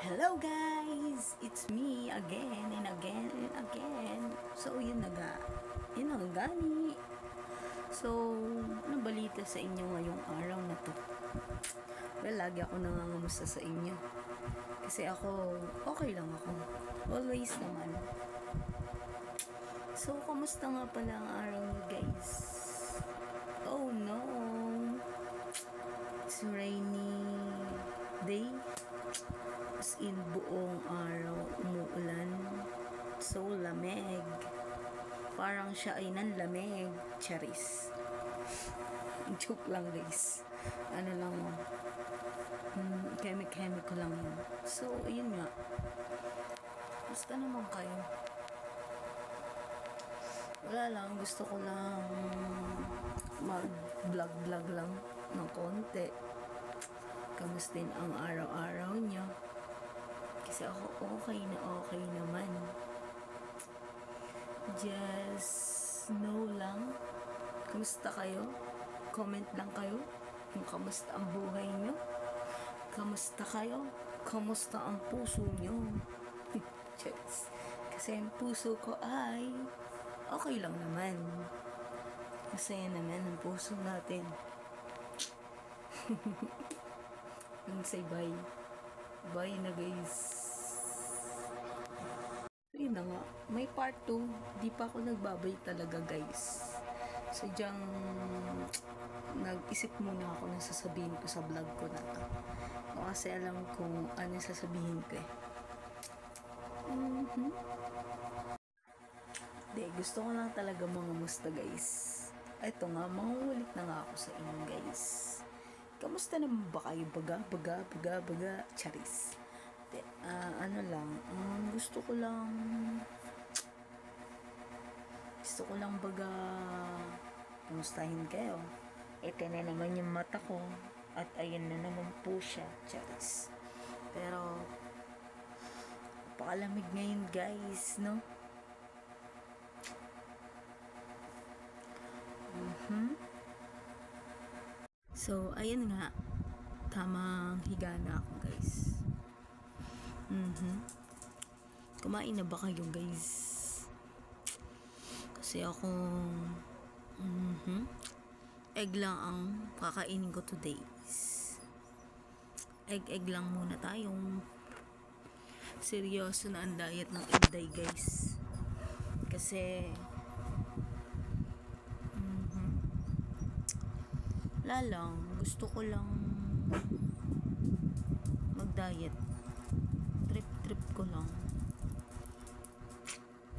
Hello guys! It's me again and again and again. So yun na nga. Yun ang gani. So, anong balita sa inyo ngayong araw na to? Well, lagi ako nangangamusta sa inyo. Kasi ako, okay lang ako. Always naman. So, kamusta nga pala ang araw niyo guys? Oh no! It's rainy day. As in, buong araw umuulan. So, lamig. Parang siya ay nanlamig. Charis. Joke lang guys. Ano lang, chemic ko lang yun. So, ayun nga. Basta naman kayo. Wala lang. Gusto ko lang mag-vlog lang ng konti. Kamusta din ang araw-araw niyo? Kasi ako okay naman. Just know lang. Kamusta kayo? Comment lang kayo kung kamusta ang buhay nyo. Kamusta kayo? Kamusta ang puso nyo? Kasi ang puso ko ay okay lang naman. Masaya naman ang puso natin. Say bye. Bye na guys. Yun na nga. May part 2. Di pa ako nagbabay talaga guys. Sadyang nag-isip muna ako na sasabihin ko sa vlog ko na to. Kasi alam kung ano sasabihin ko eh. Di, gusto ko lang talaga mga musta guys. Ito nga, mangungulit na nga ako sa inyo guys. Kamusta naman ba kayo? Baga, charis. De, ano lang, gusto ko lang baga kumustahin kayo. Ito na naman yung mata ko at ayan na naman po siya, charis. Pero napakalamig ngayon guys, no? So, ayun nga. Tamang higa na ako, guys. Kumain na ba kayo, guys? Kasi ako, egg lang ang kakainin ko today. Egg lang muna tayo. Seryoso na ang diet ng egg day, guys. Kasi, lang, gusto ko lang mag-diet. Trip ko lang.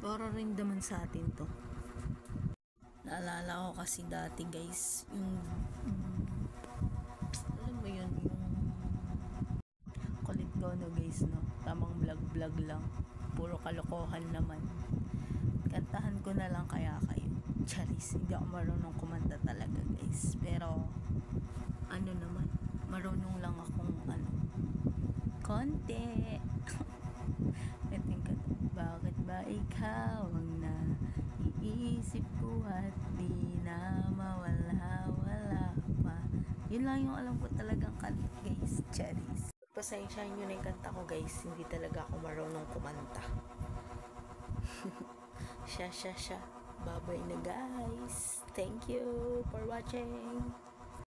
Para rin naman sa atin to. Naalala ko kasi dati guys, yung alam mo yun, yung kulit ko no guys, no? Tamang vlog lang. Puro kalokohan naman. Kantahan ko na lang kaya kayo. Charis, hindi ako marunong kumanta talaga guys. Pero ano naman, marunong lang akong konti. I think, bakit ba ikaw ang naiisip ko at di na mawala pa. Yun lang yung alam ko talagang kanta guys. Charis, pasensyahan nyo na yung kanta ko guys, hindi talaga ako marunong kumanta. Siya. Bye-bye na guys. Thank you for watching.